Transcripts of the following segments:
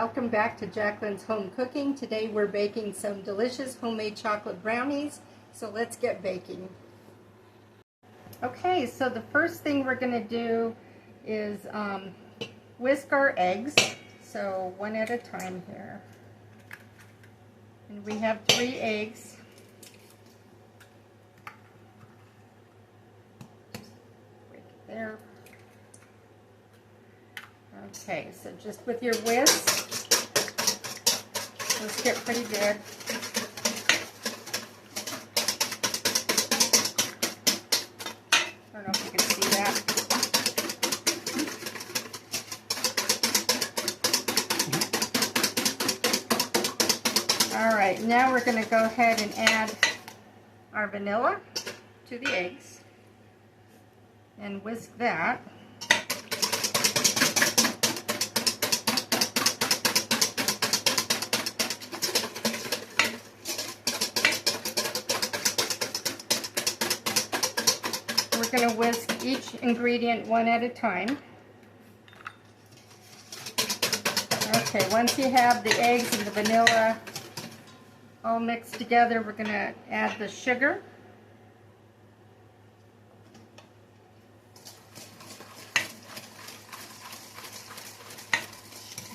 welcome back to Jacqueline's Home Cooking. Today we're baking some delicious homemade chocolate brownies, so let's get baking. Okay, so the first thing we're going to do is whisk our eggs, so one at a time here. And we have 3 eggs. Break it there. Okay, so just with your whisk it pretty good. I don't know if you can see that. All right, now we're going to go ahead and add our vanilla to the eggs and whisk that. We're going to whisk each ingredient one at a time. Okay, once you have the eggs and the vanilla all mixed together, we're going to add the sugar.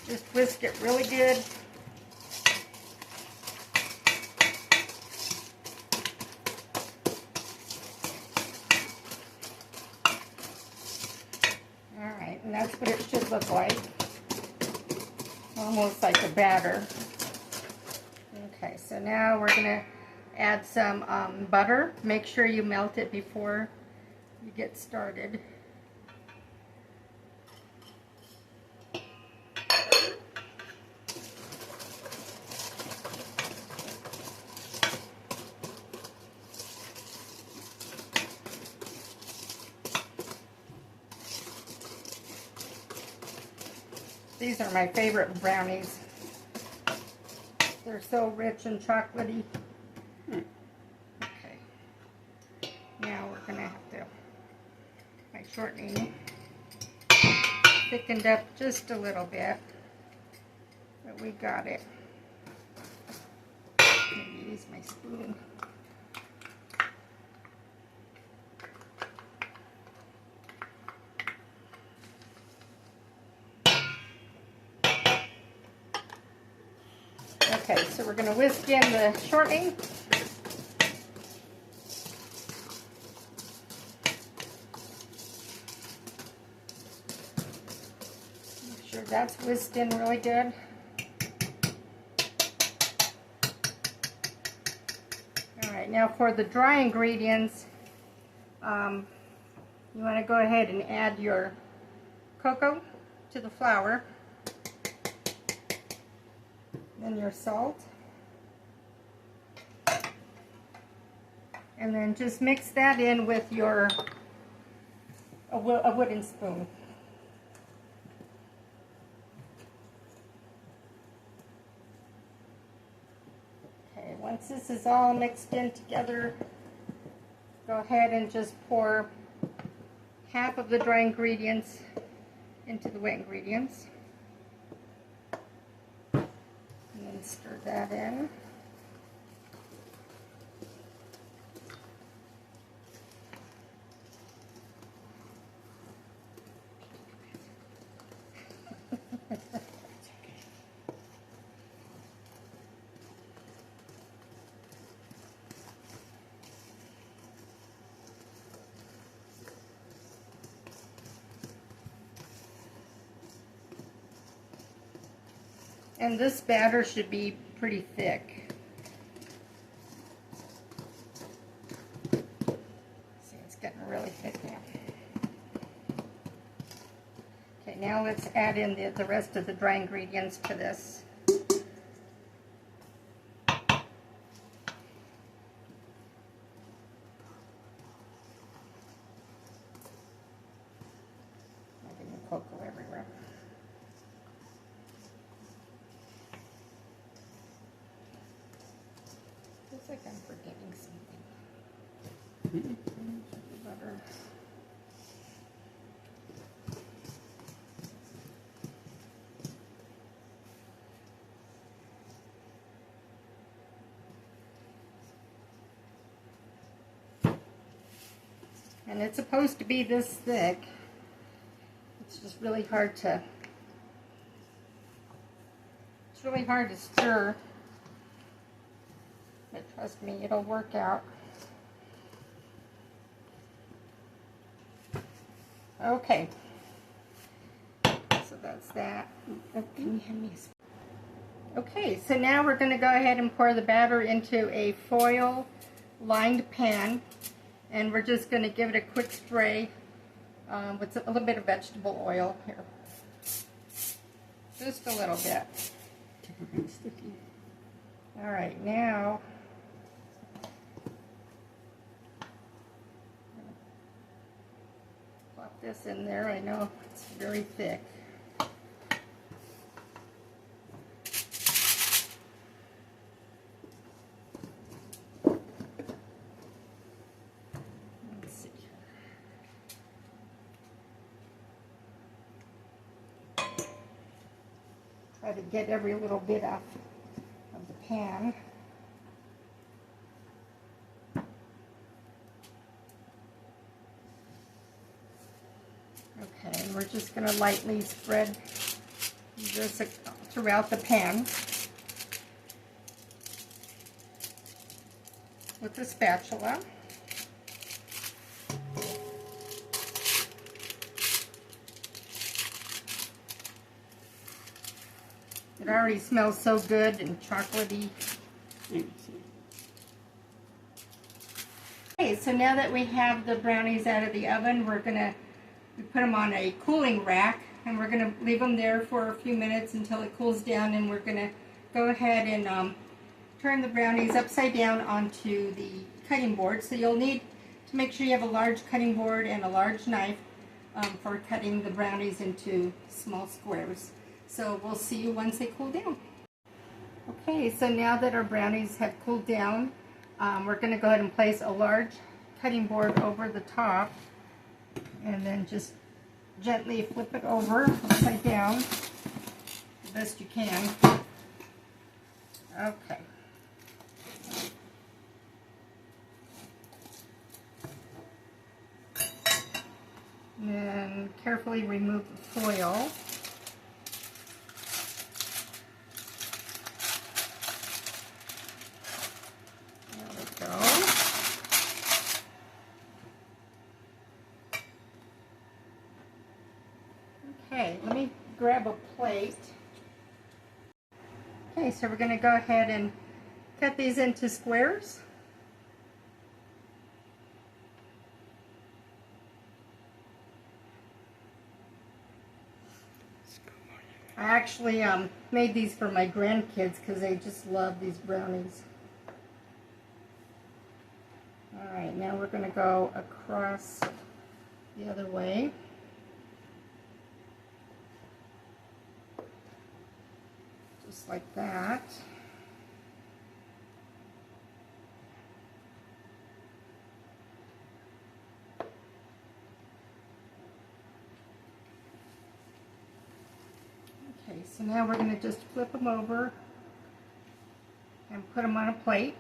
Just whisk it really good. Alright, and that's what it should look like. Almost like a batter. Okay, so now we're going to add some butter. Make sure you melt it before you get started. These are my favorite brownies. They're so rich and chocolatey. Okay. Now we're going to have to, my shortening thickened up just a little bit, but we got it. Maybe use my spoon. Okay, so we're going to whisk in the shortening. Make sure that's whisked in really good. Alright, now for the dry ingredients, you want to go ahead and add your cocoa to the flour. And your salt, and then just mix that in with your a wooden spoon. Okay, once this is all mixed in together, go ahead and just pour half of the dry ingredients into the wet ingredients. Stir that in. And this batter should be pretty thick. See, it's getting really thick now. Okay, now let's add in the rest of the dry ingredients to this. Adding the cocoa everywhere. Looks like I'm forgetting something. Butter. And it's supposed to be this thick. It's just really hard to, stir. But trust me, it'll work out. Okay. So that's that. Oh, can you hand me a spoon? Okay, so now we're going to go ahead and pour the batter into a foil lined pan, and we're just going to give it a quick spray with a little bit of vegetable oil here. Just a little bit. All right, now plop this in there. I know it's very thick. Try to get every little bit off of the pan. Okay, and we're just going to lightly spread this throughout the pan with the spatula. It already smells so good and chocolatey. Okay, so now that we have the brownies out of the oven, we put them on a cooling rack, and we're going to leave them there for a few minutes until it cools down, and we're going to go ahead and turn the brownies upside down onto the cutting board. So you'll need to make sure you have a large cutting board and a large knife for cutting the brownies into small squares. So we'll see you once they cool down. Okay, so now that our brownies have cooled down, we're going to go ahead and place a large cutting board over the top, and then just gently flip it over upside down the best you can. Okay. And then carefully remove the foil. Okay, let me grab a plate. Okay, so we're going to go ahead and cut these into squares. I actually made these for my grandkids because they just love these brownies. Alright, now we're going to go across the other way. Just like that. Okay, so now we're going to just flip them over and put them on a plate.